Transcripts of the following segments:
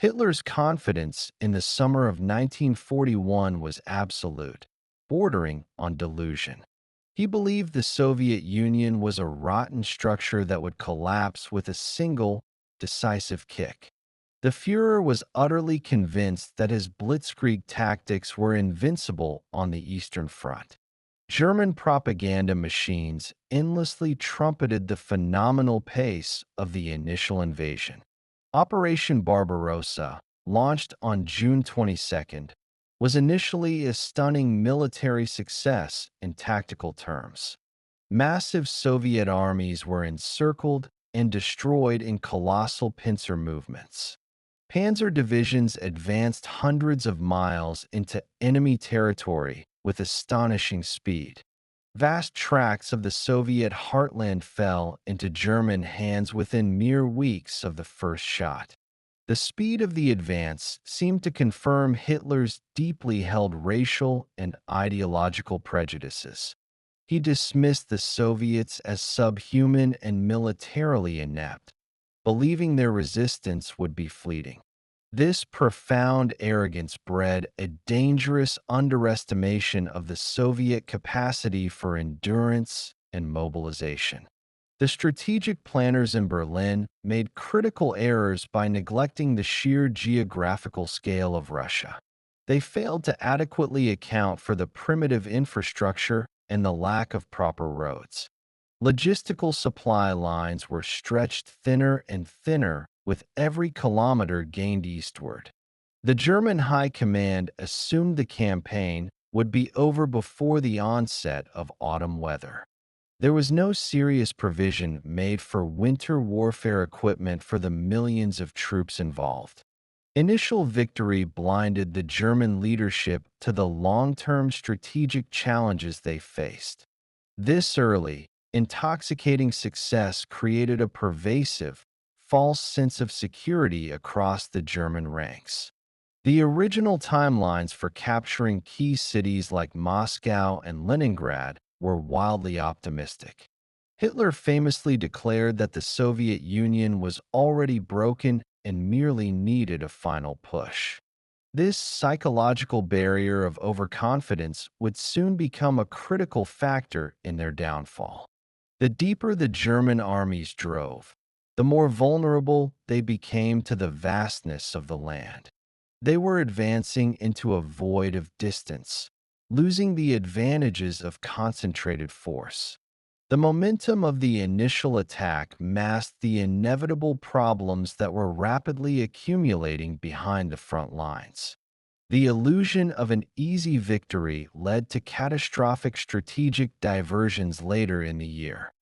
Hitler's confidence in the summer of 1941 was absolute, bordering on delusion. He believed the Soviet Union was a rotten structure that would collapse with a single, decisive kick. The Fuhrer was utterly convinced that his Blitzkrieg tactics were invincible on the Eastern Front. German propaganda machines endlessly trumpeted the phenomenal pace of the initial invasion. Operation Barbarossa, launched on June 22nd, was initially a stunning military success in tactical terms. Massive Soviet armies were encircled and destroyed in colossal pincer movements. Panzer divisions advanced hundreds of miles into enemy territory with astonishing speed. Vast tracts of the Soviet heartland fell into German hands within mere weeks of the first shot. The speed of the advance seemed to confirm Hitler's deeply held racial and ideological prejudices. He dismissed the Soviets as subhuman and militarily inept, believing their resistance would be fleeting. This profound arrogance bred a dangerous underestimation of the Soviet capacity for endurance and mobilization. The strategic planners in Berlin made critical errors by neglecting the sheer geographical scale of Russia. They failed to adequately account for the primitive infrastructure and the lack of proper roads. Logistical supply lines were stretched thinner and thinner with every kilometer gained eastward. The German High Command assumed the campaign would be over before the onset of autumn weather. There was no serious provision made for winter warfare equipment for the millions of troops involved. Initial victory blinded the German leadership to the long-term strategic challenges they faced. This early, intoxicating success created a pervasive, false sense of security across the German ranks. The original timelines for capturing key cities like Moscow and Leningrad were wildly optimistic. Hitler famously declared that the Soviet Union was already broken and merely needed a final push. This psychological barrier of overconfidence would soon become a critical factor in their downfall. The deeper the German armies drove, the more vulnerable they became to the vastness of the land. They were advancing into a void of distance, losing the advantages of concentrated force. The momentum of the initial attack masked the inevitable problems that were rapidly accumulating behind the front lines. The illusion of an easy victory led to catastrophic strategic diversions later in the year.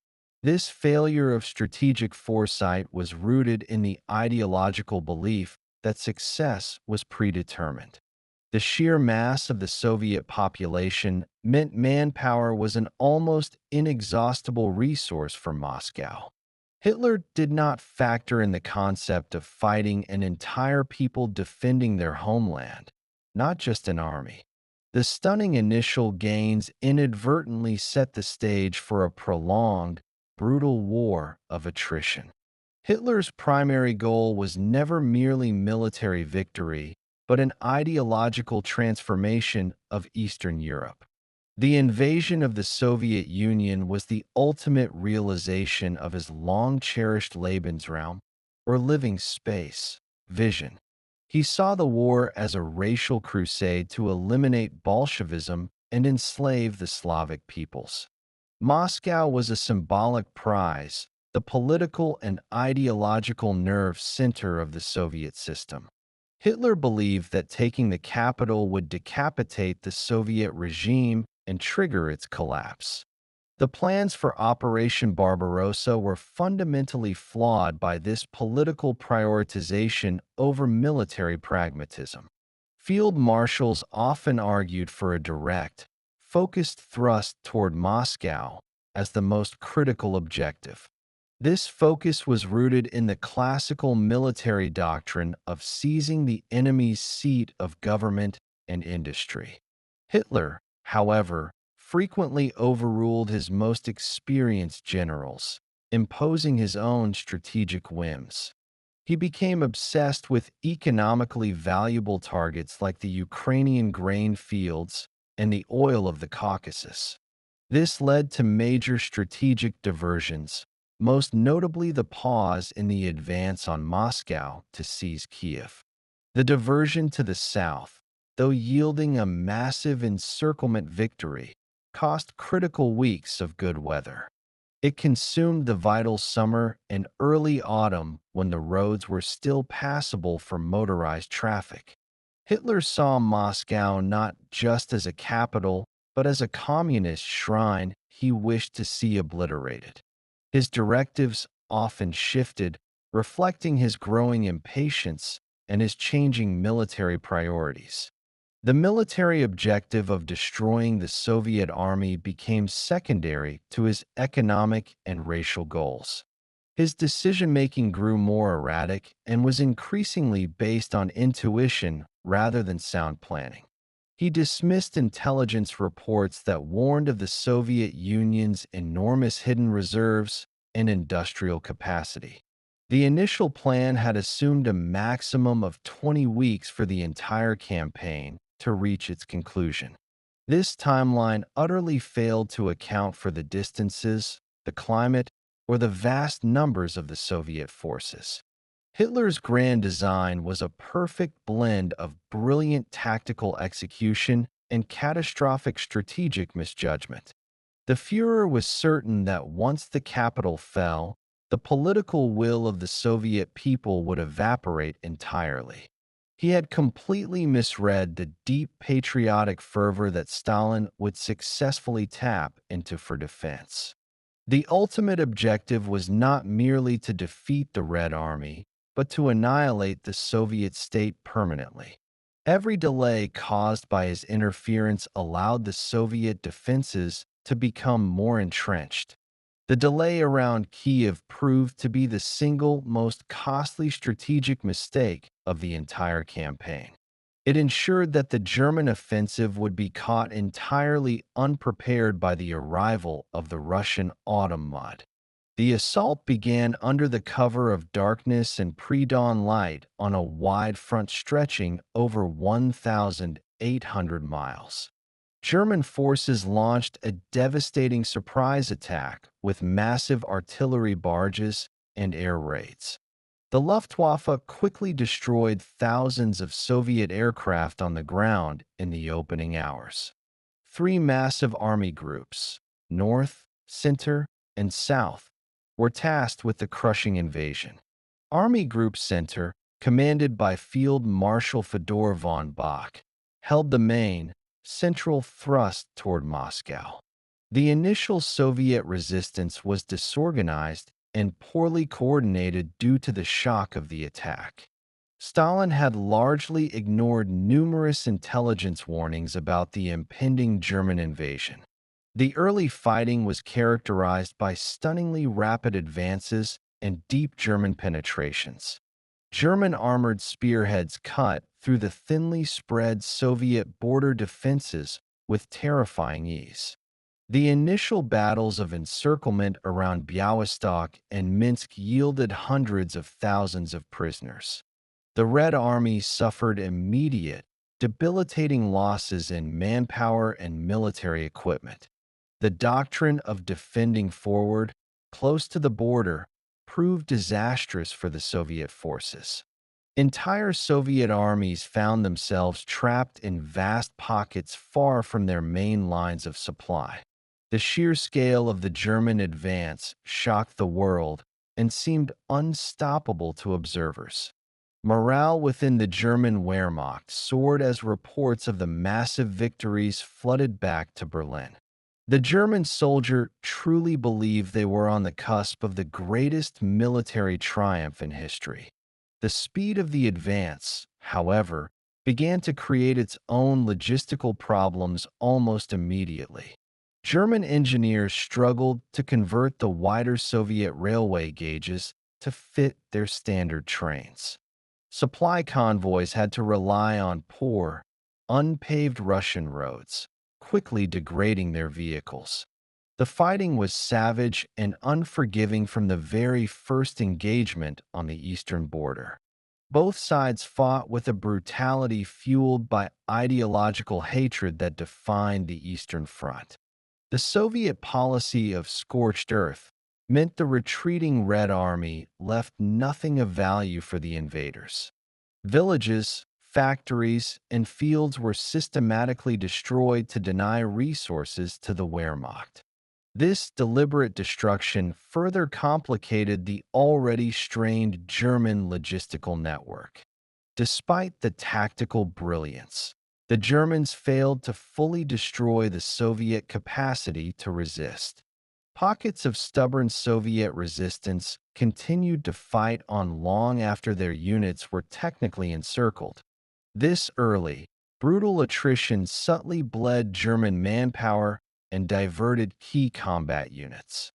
This failure of strategic foresight was rooted in the ideological belief that success was predetermined. The sheer mass of the Soviet population meant manpower was an almost inexhaustible resource for Moscow. Hitler did not factor in the concept of fighting an entire people defending their homeland, not just an army. The stunning initial gains inadvertently set the stage for a prolonged, brutal war of attrition. Hitler's primary goal was never merely military victory, but an ideological transformation of Eastern Europe. The invasion of the Soviet Union was the ultimate realization of his long-cherished Lebensraum, or living space, vision. He saw the war as a racial crusade to eliminate Bolshevism and enslave the Slavic peoples. Moscow was a symbolic prize, the political and ideological nerve center of the Soviet system. Hitler believed that taking the capital would decapitate the Soviet regime and trigger its collapse. The plans for Operation Barbarossa were fundamentally flawed by this political prioritization over military pragmatism. Field marshals often argued for a direct, focused thrust toward Moscow as the most critical objective. This focus was rooted in the classical military doctrine of seizing the enemy's seat of government and industry. Hitler, however, frequently overruled his most experienced generals, imposing his own strategic whims. He became obsessed with economically valuable targets like the Ukrainian grain fields and the oil of the Caucasus. This led to major strategic diversions, most notably the pause in the advance on Moscow to seize Kiev. The diversion to the south, though yielding a massive encirclement victory, cost critical weeks of good weather. It consumed the vital summer and early autumn when the roads were still passable for motorized traffic. Hitler saw Moscow not just as a capital, but as a communist shrine he wished to see obliterated. His directives often shifted, reflecting his growing impatience and his changing military priorities. The military objective of destroying the Soviet army became secondary to his economic and racial goals. His decision-making grew more erratic and was increasingly based on intuition rather than sound planning. He dismissed intelligence reports that warned of the Soviet Union's enormous hidden reserves and industrial capacity. The initial plan had assumed a maximum of 20 weeks for the entire campaign to reach its conclusion. This timeline utterly failed to account for the distances, the climate, or the vast numbers of the Soviet forces. Hitler's grand design was a perfect blend of brilliant tactical execution and catastrophic strategic misjudgment. The Führer was certain that once the capital fell, the political will of the Soviet people would evaporate entirely. He had completely misread the deep patriotic fervor that Stalin would successfully tap into for defense. The ultimate objective was not merely to defeat the Red Army, but to annihilate the Soviet state permanently. Every delay caused by his interference allowed the Soviet defenses to become more entrenched. The delay around Kiev proved to be the single most costly strategic mistake of the entire campaign. It ensured that the German offensive would be caught entirely unprepared by the arrival of the Russian autumn mud. The assault began under the cover of darkness and pre-dawn light on a wide front stretching over 1,800 miles. German forces launched a devastating surprise attack with massive artillery barges and air raids. The Luftwaffe quickly destroyed thousands of Soviet aircraft on the ground in the opening hours. Three massive army groups, North, Center, and South, were tasked with the crushing invasion. Army Group Center, commanded by Field Marshal Fedor von Bock, held the main, central thrust toward Moscow. The initial Soviet resistance was disorganized and poorly coordinated due to the shock of the attack. Stalin had largely ignored numerous intelligence warnings about the impending German invasion. The early fighting was characterized by stunningly rapid advances and deep German penetrations. German armored spearheads cut through the thinly spread Soviet border defenses with terrifying ease. The initial battles of encirclement around Białystok and Minsk yielded hundreds of thousands of prisoners. The Red Army suffered immediate, debilitating losses in manpower and military equipment. The doctrine of defending forward, close to the border, proved disastrous for the Soviet forces. Entire Soviet armies found themselves trapped in vast pockets far from their main lines of supply. The sheer scale of the German advance shocked the world and seemed unstoppable to observers. Morale within the German Wehrmacht soared as reports of the massive victories flooded back to Berlin. The German soldier truly believed they were on the cusp of the greatest military triumph in history. The speed of the advance, however, began to create its own logistical problems almost immediately. German engineers struggled to convert the wider Soviet railway gauges to fit their standard trains. Supply convoys had to rely on poor, unpaved Russian roads, quickly degrading their vehicles. The fighting was savage and unforgiving from the very first engagement on the eastern border. Both sides fought with a brutality fueled by ideological hatred that defined the Eastern Front. The Soviet policy of scorched earth meant the retreating Red Army left nothing of value for the invaders. Villages, factories, and fields were systematically destroyed to deny resources to the Wehrmacht. This deliberate destruction further complicated the already strained German logistical network. Despite the tactical brilliance, the Germans failed to fully destroy the Soviet capacity to resist. Pockets of stubborn Soviet resistance continued to fight on long after their units were technically encircled. This early, brutal attrition subtly bled German manpower and diverted key combat units.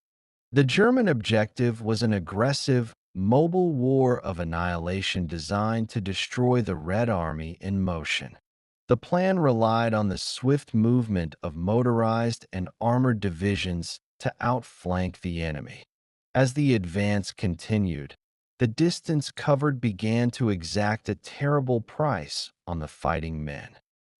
The German objective was an aggressive, mobile war of annihilation designed to destroy the Red Army in motion. The plan relied on the swift movement of motorized and armored divisions to outflank the enemy. As the advance continued, the distance covered began to exact a terrible price on the fighting men.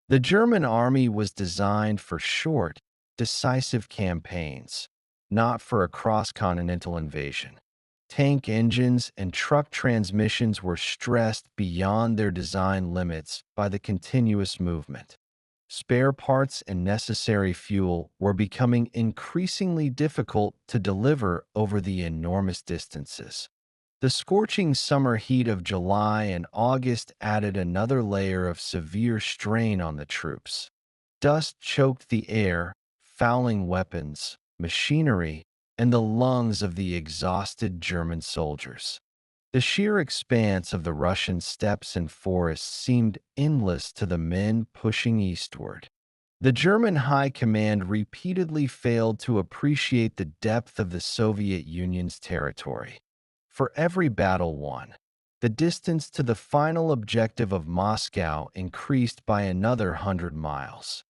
The German army was designed for short, decisive campaigns, not for a cross-continental invasion. Tank engines and truck transmissions were stressed beyond their design limits by the continuous movement. Spare parts and necessary fuel were becoming increasingly difficult to deliver over the enormous distances. The scorching summer heat of July and August added another layer of severe strain on the troops. Dust choked the air, fouling weapons, machinery, and the lungs of the exhausted German soldiers. The sheer expanse of the Russian steppes and forests seemed endless to the men pushing eastward. The German High Command repeatedly failed to appreciate the depth of the Soviet Union's territory. For every battle won, the distance to the final objective of Moscow increased by another 100 miles.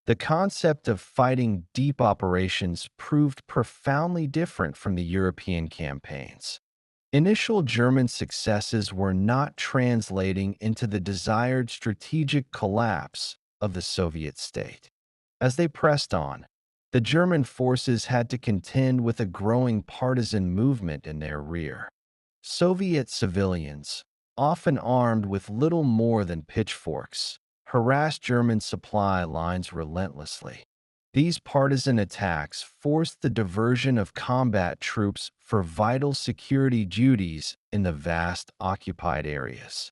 The concept of fighting deep operations proved profoundly different from the European campaigns. Initial German successes were not translating into the desired strategic collapse of the Soviet state. As they pressed on, the German forces had to contend with a growing partisan movement in their rear. Soviet civilians, often armed with little more than pitchforks, harassed German supply lines relentlessly. These partisan attacks forced the diversion of combat troops for vital security duties in the vast occupied areas.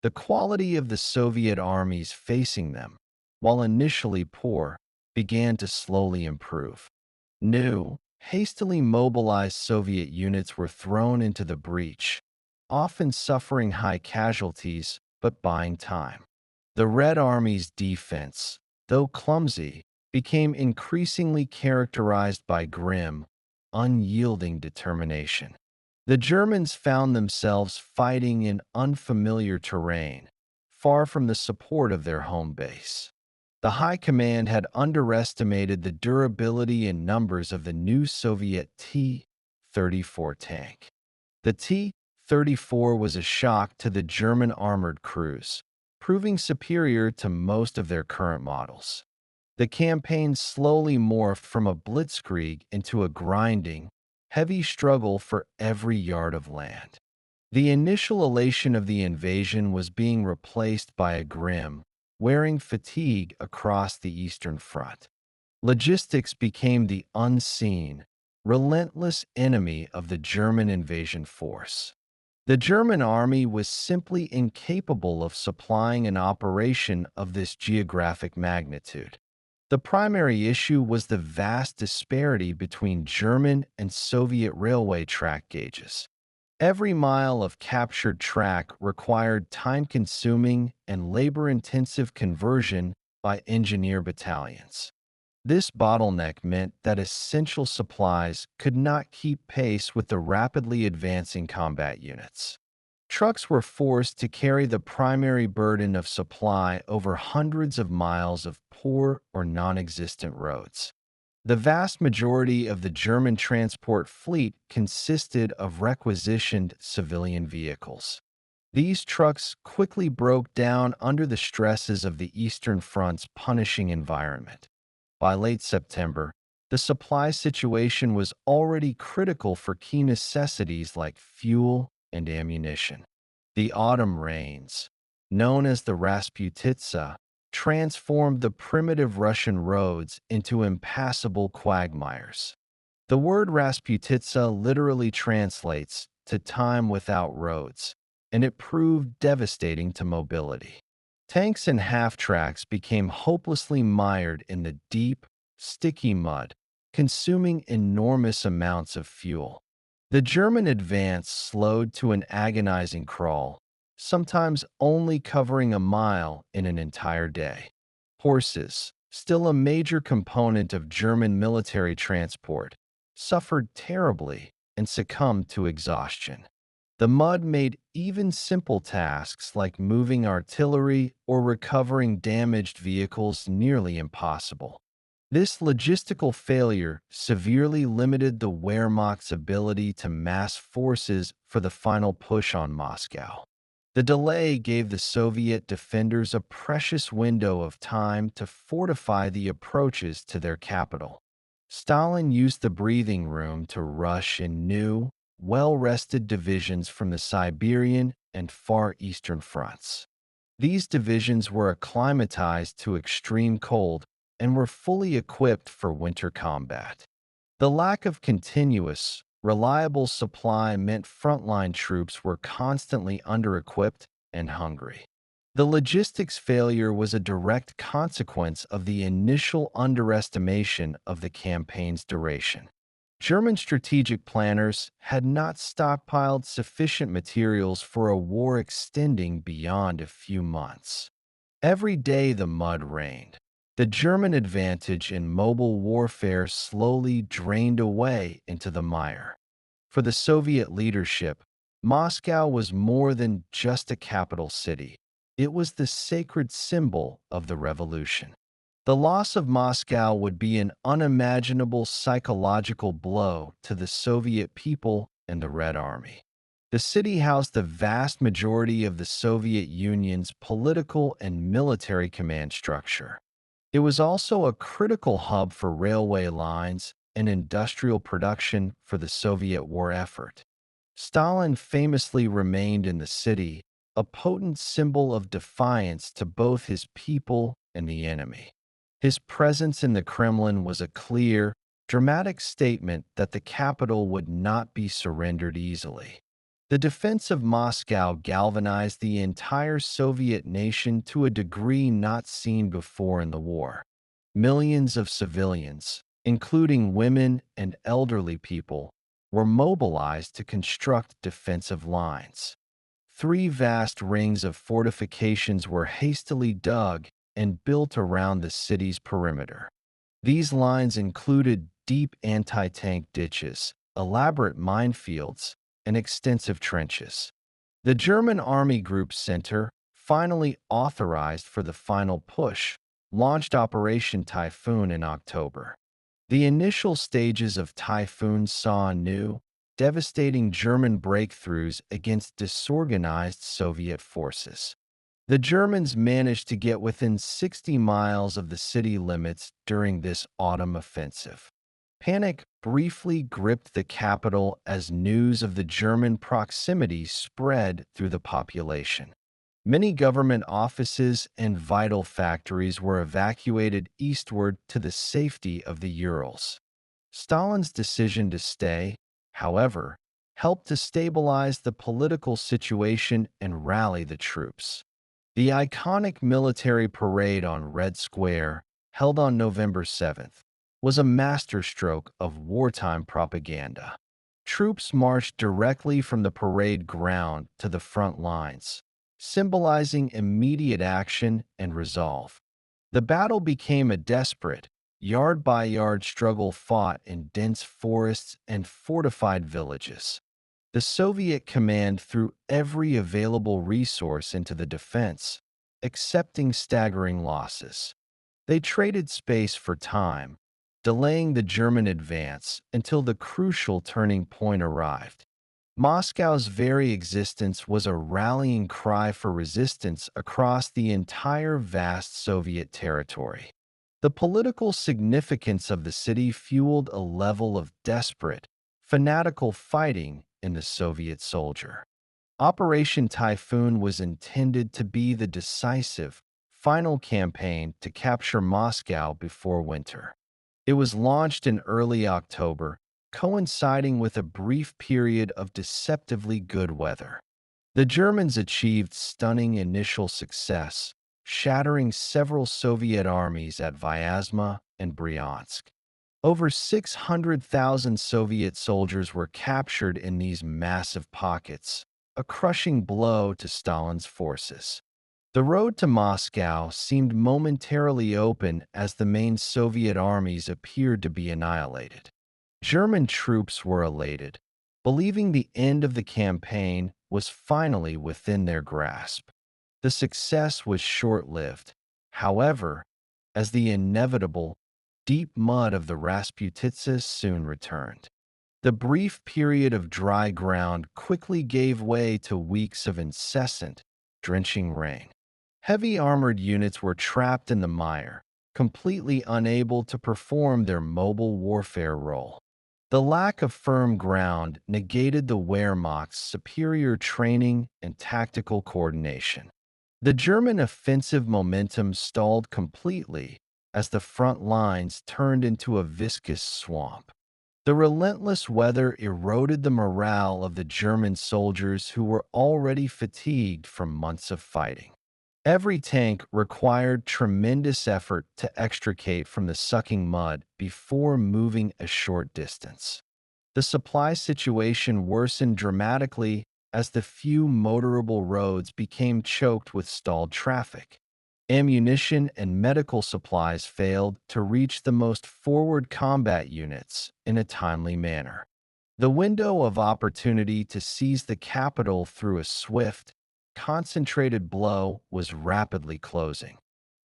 The quality of the Soviet armies facing them, while initially poor, began to slowly improve. New, hastily mobilized Soviet units were thrown into the breach, often suffering high casualties but buying time. The Red Army's defense, though clumsy, became increasingly characterized by grim, unyielding determination. The Germans found themselves fighting in unfamiliar terrain, far from the support of their home base. The High Command had underestimated the durability and numbers of the new Soviet T-34 tank. The T-34 was a shock to the German armored crews, proving superior to most of their current models. The campaign slowly morphed from a blitzkrieg into a grinding, heavy struggle for every yard of land. The initial elation of the invasion was being replaced by a grim, wearing fatigue across the Eastern Front. Logistics became the unseen, relentless enemy of the German invasion force. The German army was simply incapable of supplying an operation of this geographic magnitude. The primary issue was the vast disparity between German and Soviet railway track gauges. Every mile of captured track required time-consuming and labor-intensive conversion by engineer battalions. This bottleneck meant that essential supplies could not keep pace with the rapidly advancing combat units. Trucks were forced to carry the primary burden of supply over hundreds of miles of poor or non-existent roads. The vast majority of the German transport fleet consisted of requisitioned civilian vehicles. These trucks quickly broke down under the stresses of the Eastern Front's punishing environment. By late September, the supply situation was already critical for key necessities like fuel and ammunition. The autumn rains, known as the Rasputitsa, transformed the primitive Russian roads into impassable quagmires. The word Rasputitsa literally translates to time without roads, and it proved devastating to mobility. Tanks and half-tracks became hopelessly mired in the deep, sticky mud, consuming enormous amounts of fuel. The German advance slowed to an agonizing crawl, sometimes only covering a mile in an entire day. Horses, still a major component of German military transport, suffered terribly and succumbed to exhaustion. The mud made even simple tasks like moving artillery or recovering damaged vehicles nearly impossible. This logistical failure severely limited the Wehrmacht's ability to mass forces for the final push on Moscow. The delay gave the Soviet defenders a precious window of time to fortify the approaches to their capital. Stalin used the breathing room to rush in new, well-rested divisions from the Siberian and Far Eastern fronts. These divisions were acclimatized to extreme cold and were fully equipped for winter combat. The lack of continuous, reliable supply meant frontline troops were constantly under-equipped and hungry. The logistics failure was a direct consequence of the initial underestimation of the campaign's duration. German strategic planners had not stockpiled sufficient materials for a war extending beyond a few months. Every day the mud rained. The German advantage in mobile warfare slowly drained away into the mire. For the Soviet leadership, Moscow was more than just a capital city. It was the sacred symbol of the revolution. The loss of Moscow would be an unimaginable psychological blow to the Soviet people and the Red Army. The city housed the vast majority of the Soviet Union's political and military command structure. It was also a critical hub for railway lines and industrial production for the Soviet war effort. Stalin famously remained in the city, a potent symbol of defiance to both his people and the enemy. His presence in the Kremlin was a clear, dramatic statement that the capital would not be surrendered easily. The defense of Moscow galvanized the entire Soviet nation to a degree not seen before in the war. Millions of civilians, including women and elderly people, were mobilized to construct defensive lines. 3 vast rings of fortifications were hastily dug and built around the city's perimeter. These lines included deep anti-tank ditches, elaborate minefields, and extensive trenches. The German Army Group Center, finally authorized for the final push, launched Operation Typhoon in October. The initial stages of Typhoon saw new, devastating German breakthroughs against disorganized Soviet forces. The Germans managed to get within 60 miles of the city limits during this autumn offensive. Panic briefly gripped the capital as news of the German proximity spread through the population. Many government offices and vital factories were evacuated eastward to the safety of the Urals. Stalin's decision to stay, however, helped to stabilize the political situation and rally the troops. The iconic military parade on Red Square, held on November 7th, was a masterstroke of wartime propaganda. Troops marched directly from the parade ground to the front lines, symbolizing immediate action and resolve. The battle became a desperate, yard-by-yard struggle fought in dense forests and fortified villages. The Soviet command threw every available resource into the defense, accepting staggering losses. They traded space for time, delaying the German advance until the crucial turning point arrived. Moscow's very existence was a rallying cry for resistance across the entire vast Soviet territory. The political significance of the city fueled a level of desperate, fanatical fighting in the Soviet soldier. Operation Typhoon was intended to be the decisive, final campaign to capture Moscow before winter. It was launched in early October, coinciding with a brief period of deceptively good weather. The Germans achieved stunning initial success, shattering several Soviet armies at Vyazma and Bryansk. Over 600,000 Soviet soldiers were captured in these massive pockets, a crushing blow to Stalin's forces. The road to Moscow seemed momentarily open as the main Soviet armies appeared to be annihilated. German troops were elated, believing the end of the campaign was finally within their grasp. The success was short-lived, however, as the inevitable, deep mud of the Rasputitsa soon returned. The brief period of dry ground quickly gave way to weeks of incessant, drenching rain. Heavy armored units were trapped in the mire, completely unable to perform their mobile warfare role. The lack of firm ground negated the Wehrmacht's superior training and tactical coordination. The German offensive momentum stalled completely as the front lines turned into a viscous swamp. The relentless weather eroded the morale of the German soldiers who were already fatigued from months of fighting. Every tank required tremendous effort to extricate from the sucking mud before moving a short distance. The supply situation worsened dramatically as the few motorable roads became choked with stalled traffic. Ammunition and medical supplies failed to reach the most forward combat units in a timely manner. The window of opportunity to seize the capital through a swift, concentrated blow was rapidly closing.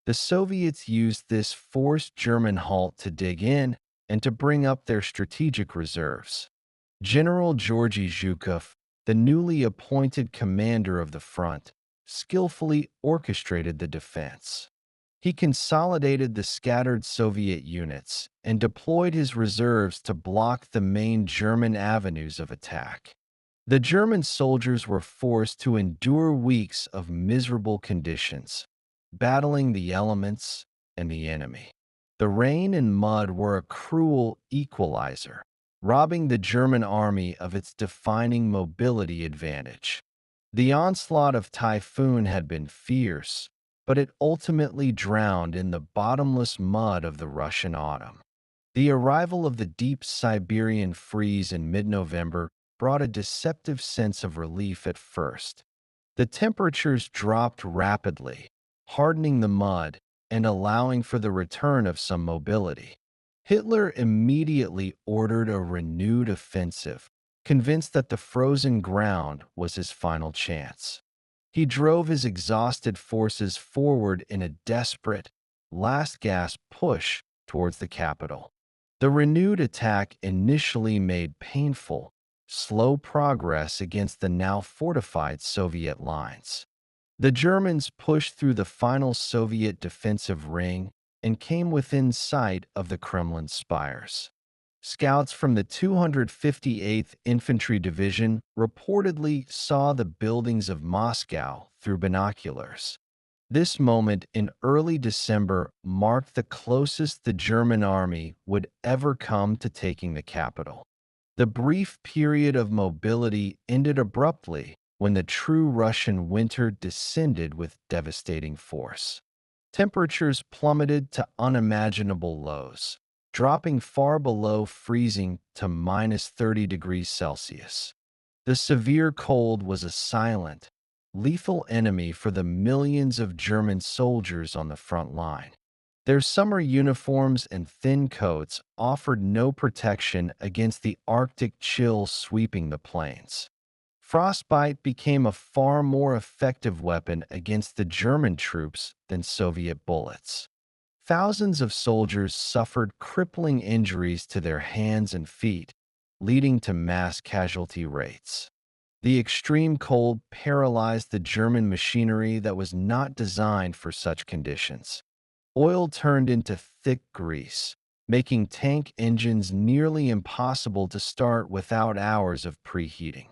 The Soviets used this forced German halt to dig in and to bring up their strategic reserves. General Georgy Zhukov, the newly appointed commander of the front, skillfully orchestrated the defense. He consolidated the scattered Soviet units and deployed his reserves to block the main German avenues of attack. The German soldiers were forced to endure weeks of miserable conditions, battling the elements and the enemy. The rain and mud were a cruel equalizer, robbing the German army of its defining mobility advantage. The onslaught of Typhoon had been fierce, but it ultimately drowned in the bottomless mud of the Russian autumn. The arrival of the deep Siberian freeze in mid-November brought a deceptive sense of relief at first. The temperatures dropped rapidly, hardening the mud and allowing for the return of some mobility. Hitler immediately ordered a renewed offensive, convinced that the frozen ground was his final chance. He drove his exhausted forces forward in a desperate, last-gasp push towards the capital. The renewed attack initially made painful, slow progress against the now fortified Soviet lines. The Germans pushed through the final Soviet defensive ring and came within sight of the Kremlin spires. Scouts from the 258th Infantry Division reportedly saw the buildings of Moscow through binoculars. This moment in early December marked the closest the German army would ever come to taking the capital. The brief period of mobility ended abruptly when the true Russian winter descended with devastating force. Temperatures plummeted to unimaginable lows, dropping far below freezing to minus 30 degrees Celsius. The severe cold was a silent, lethal enemy for the millions of German soldiers on the front line. Their summer uniforms and thin coats offered no protection against the Arctic chill sweeping the plains. Frostbite became a far more effective weapon against the German troops than Soviet bullets. Thousands of soldiers suffered crippling injuries to their hands and feet, leading to mass casualty rates. The extreme cold paralyzed the German machinery that was not designed for such conditions. Oil turned into thick grease, making tank engines nearly impossible to start without hours of preheating.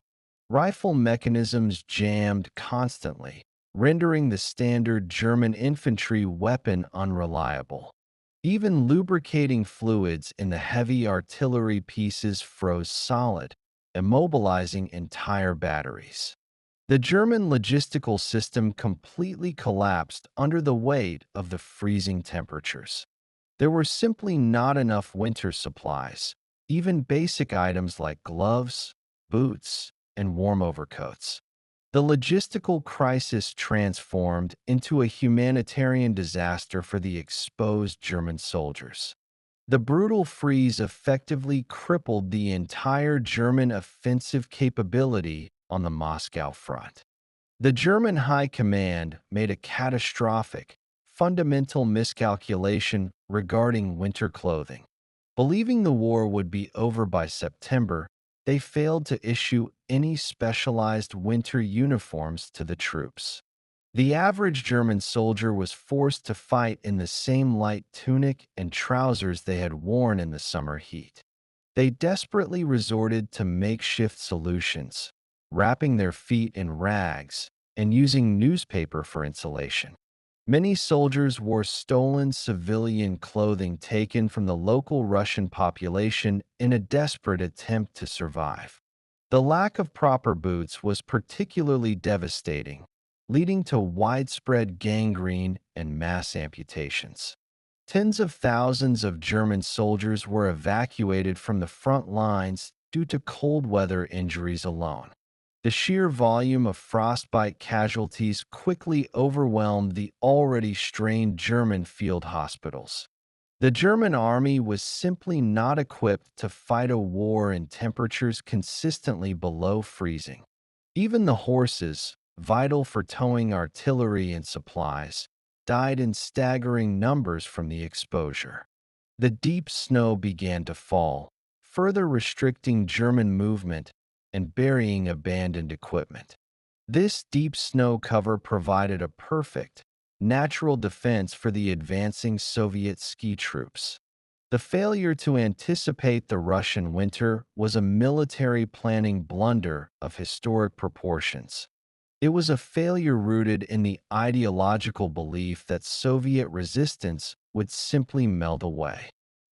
Rifle mechanisms jammed constantly, rendering the standard German infantry weapon unreliable. Even lubricating fluids in the heavy artillery pieces froze solid, immobilizing entire batteries. The German logistical system completely collapsed under the weight of the freezing temperatures. There were simply not enough winter supplies, even basic items like gloves, boots, and warm overcoats. The logistical crisis transformed into a humanitarian disaster for the exposed German soldiers. The brutal freeze effectively crippled the entire German offensive capability on the Moscow front. The German High Command made a catastrophic, fundamental miscalculation regarding winter clothing. Believing the war would be over by September, they failed to issue any specialized winter uniforms to the troops. The average German soldier was forced to fight in the same light tunic and trousers they had worn in the summer heat. They desperately resorted to makeshift solutions, wrapping their feet in rags and using newspaper for insulation. Many soldiers wore stolen civilian clothing taken from the local Russian population in a desperate attempt to survive. The lack of proper boots was particularly devastating, leading to widespread gangrene and mass amputations. Tens of thousands of German soldiers were evacuated from the front lines due to cold weather injuries alone. The sheer volume of frostbite casualties quickly overwhelmed the already strained German field hospitals. The German army was simply not equipped to fight a war in temperatures consistently below freezing. Even the horses, vital for towing artillery and supplies, died in staggering numbers from the exposure. The deep snow began to fall, further restricting German movement and burying abandoned equipment. This deep snow cover provided a perfect, natural defense for the advancing Soviet ski troops. The failure to anticipate the Russian winter was a military planning blunder of historic proportions. It was a failure rooted in the ideological belief that Soviet resistance would simply melt away.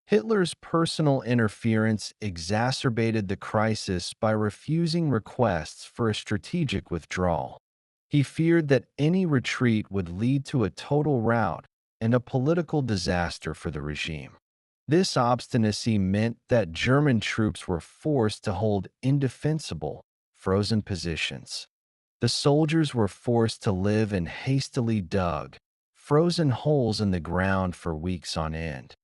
Hitler's personal interference exacerbated the crisis by refusing requests for a strategic withdrawal. He feared that any retreat would lead to a total rout and a political disaster for the regime. This obstinacy meant that German troops were forced to hold indefensible, frozen positions. The soldiers were forced to live in hastily dug, frozen holes in the ground for weeks on end.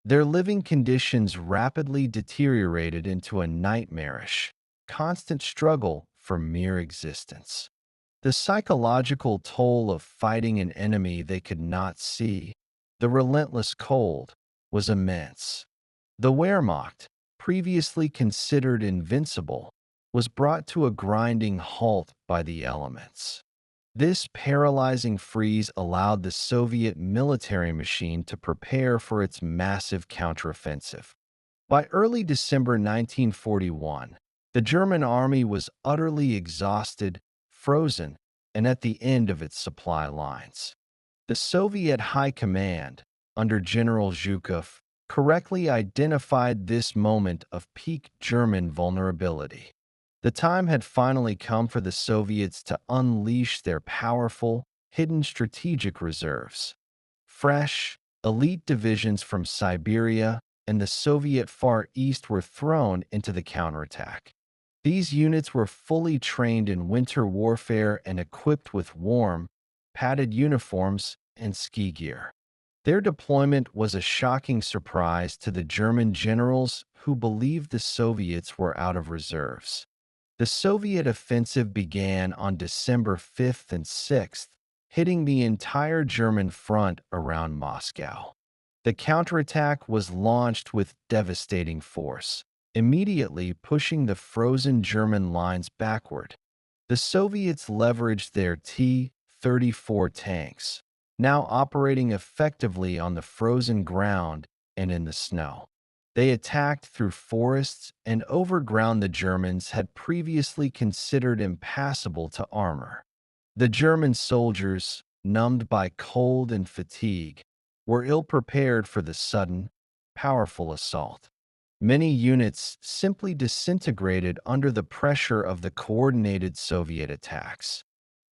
Their living conditions rapidly deteriorated into a nightmarish, constant struggle for mere existence. The psychological toll of fighting an enemy they could not see, the relentless cold, was immense. The Wehrmacht, previously considered invincible, was brought to a grinding halt by the elements. This paralyzing freeze allowed the Soviet military machine to prepare for its massive counteroffensive. By early December 1941, the German army was utterly exhausted, frozen, and at the end of its supply lines. The Soviet High Command, under General Zhukov, correctly identified this moment of peak German vulnerability. The time had finally come for the Soviets to unleash their powerful, hidden strategic reserves. Fresh, elite divisions from Siberia and the Soviet Far East were thrown into the counterattack. These units were fully trained in winter warfare and equipped with warm, padded uniforms and ski gear. Their deployment was a shocking surprise to the German generals who believed the Soviets were out of reserves. The Soviet offensive began on December 5th and 6th, hitting the entire German front around Moscow. The counterattack was launched with devastating force, immediately pushing the frozen German lines backward. The Soviets leveraged their T-34 tanks, now operating effectively on the frozen ground and in the snow. They attacked through forests and overground the Germans had previously considered impassable to armor. The German soldiers, numbed by cold and fatigue, were ill-prepared for the sudden, powerful assault. Many units simply disintegrated under the pressure of the coordinated Soviet attacks.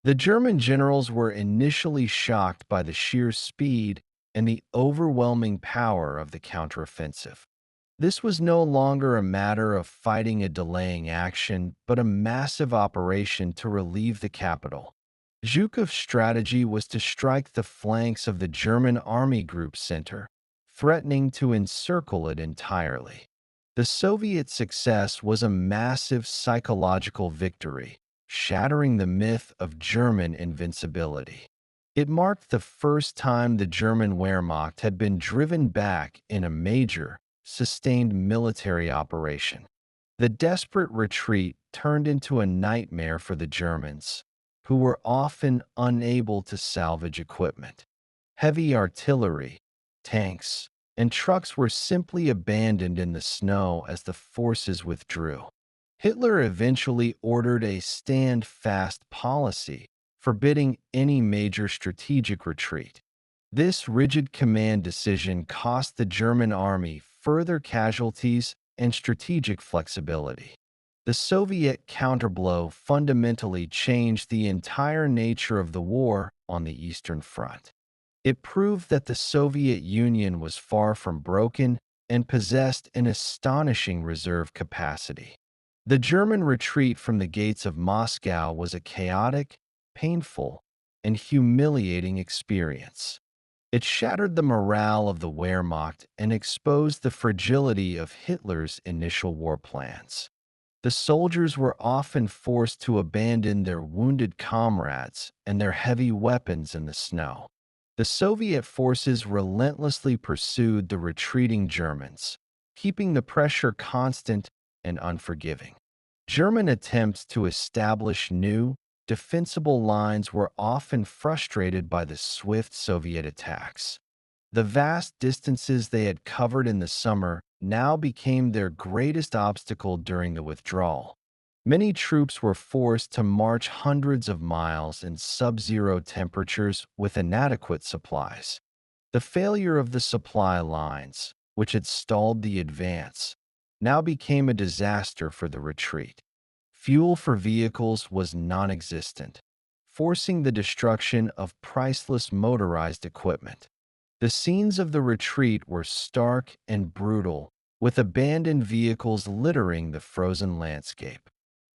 The German generals were initially shocked by the sheer speed and the overwhelming power of the counteroffensive. This was no longer a matter of fighting a delaying action, but a massive operation to relieve the capital. Zhukov's strategy was to strike the flanks of the German army group center, threatening to encircle it entirely. The Soviet success was a massive psychological victory, shattering the myth of German invincibility. It marked the first time the German Wehrmacht had been driven back in a major, sustained military operation. The desperate retreat turned into a nightmare for the Germans, who were often unable to salvage equipment. Heavy artillery, tanks, and trucks were simply abandoned in the snow as the forces withdrew. Hitler eventually ordered a stand-fast policy, forbidding any major strategic retreat. This rigid command decision cost the German army further casualties and strategic flexibility. The Soviet counterblow fundamentally changed the entire nature of the war on the Eastern Front. It proved that the Soviet Union was far from broken and possessed an astonishing reserve capacity. The German retreat from the gates of Moscow was a chaotic, painful, and humiliating experience. It shattered the morale of the Wehrmacht and exposed the fragility of Hitler's initial war plans. The soldiers were often forced to abandon their wounded comrades and their heavy weapons in the snow. The Soviet forces relentlessly pursued the retreating Germans, keeping the pressure constant and unforgiving. German attempts to establish new, defensible lines were often frustrated by the swift Soviet attacks. The vast distances they had covered in the summer now became their greatest obstacle during the withdrawal. Many troops were forced to march hundreds of miles in sub-zero temperatures with inadequate supplies. The failure of the supply lines, which had stalled the advance, now became a disaster for the retreat. Fuel for vehicles was non-existent, forcing the destruction of priceless motorized equipment. The scenes of the retreat were stark and brutal, with abandoned vehicles littering the frozen landscape.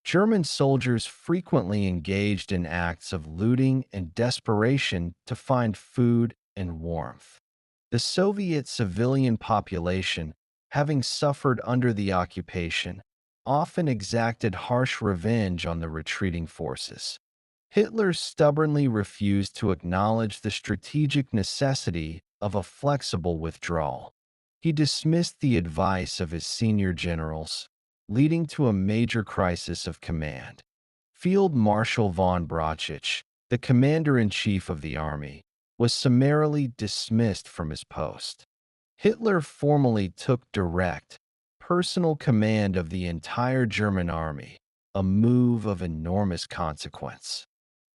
German soldiers frequently engaged in acts of looting and desperation to find food and warmth. The Soviet civilian population, having suffered under the occupation, often exacted harsh revenge on the retreating forces. Hitler stubbornly refused to acknowledge the strategic necessity of a flexible withdrawal. He dismissed the advice of his senior generals, leading to a major crisis of command. Field Marshal von Brauchitsch, the commander-in-chief of the army, was summarily dismissed from his post. Hitler formally took direct, personal command of the entire German army, a move of enormous consequence.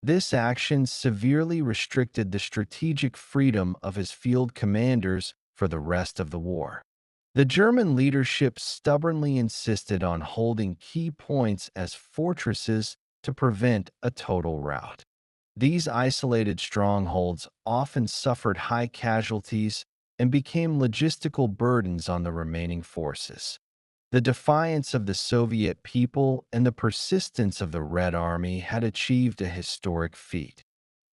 This action severely restricted the strategic freedom of his field commanders for the rest of the war. The German leadership stubbornly insisted on holding key points as fortresses to prevent a total rout. These isolated strongholds often suffered high casualties and became logistical burdens on the remaining forces. The defiance of the Soviet people and the persistence of the Red Army had achieved a historic feat.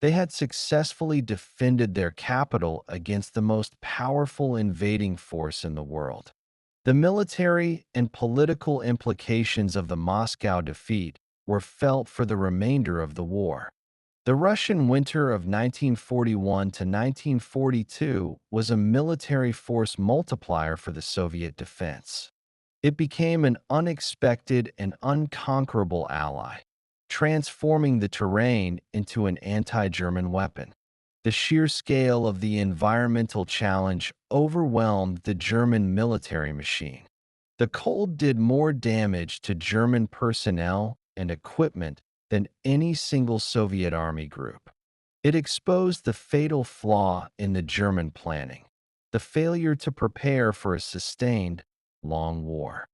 They had successfully defended their capital against the most powerful invading force in the world. The military and political implications of the Moscow defeat were felt for the remainder of the war. The Russian winter of 1941 to 1942 was a military force multiplier for the Soviet defense. It became an unexpected and unconquerable ally, transforming the terrain into an anti-German weapon. The sheer scale of the environmental challenge overwhelmed the German military machine. The cold did more damage to German personnel and equipment than any single Soviet army group. It exposed the fatal flaw in the German planning, the failure to prepare for a sustained, long war.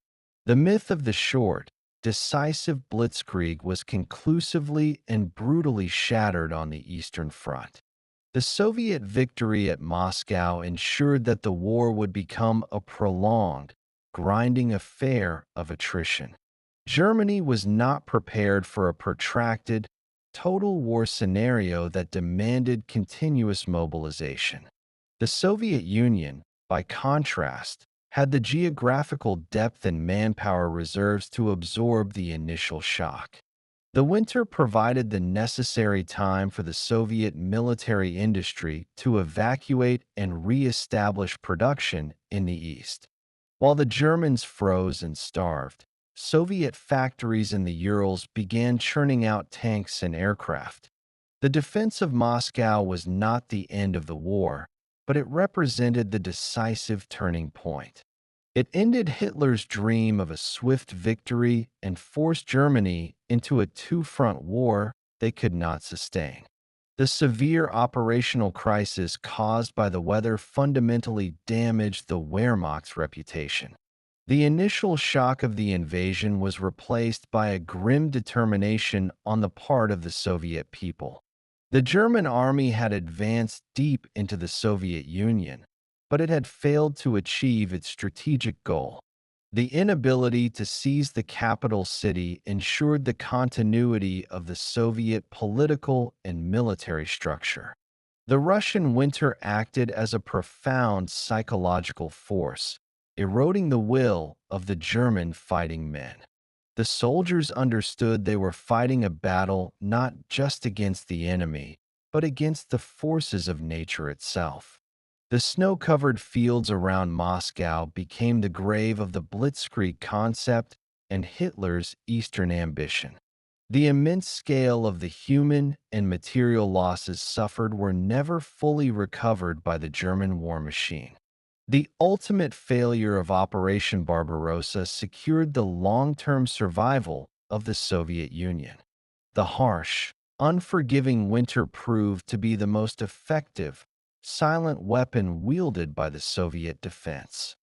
The myth of the short, decisive Blitzkrieg was conclusively and brutally shattered on the Eastern Front. The Soviet victory at Moscow ensured that the war would become a prolonged, grinding affair of attrition. Germany was not prepared for a protracted, total war scenario that demanded continuous mobilization. The Soviet Union, by contrast, had the geographical depth and manpower reserves to absorb the initial shock. The winter provided the necessary time for the Soviet military industry to evacuate and re-establish production in the East. While the Germans froze and starved, Soviet factories in the Urals began churning out tanks and aircraft. The defense of Moscow was not the end of the war, but it represented the decisive turning point. It ended Hitler's dream of a swift victory and forced Germany into a two-front war they could not sustain. The severe operational crisis caused by the weather fundamentally damaged the Wehrmacht's reputation. The initial shock of the invasion was replaced by a grim determination on the part of the Soviet people. The German army had advanced deep into the Soviet Union, but it had failed to achieve its strategic goal. The inability to seize the capital city ensured the continuity of the Soviet political and military structure. The Russian winter acted as a profound psychological force, eroding the will of the German fighting men. The soldiers understood they were fighting a battle not just against the enemy, but against the forces of nature itself. The snow-covered fields around Moscow became the grave of the Blitzkrieg concept and Hitler's Eastern ambition. The immense scale of the human and material losses suffered were never fully recovered by the German war machine. The ultimate failure of Operation Barbarossa secured the long-term survival of the Soviet Union. The harsh, unforgiving winter proved to be the most effective, silent weapon wielded by the Soviet defense.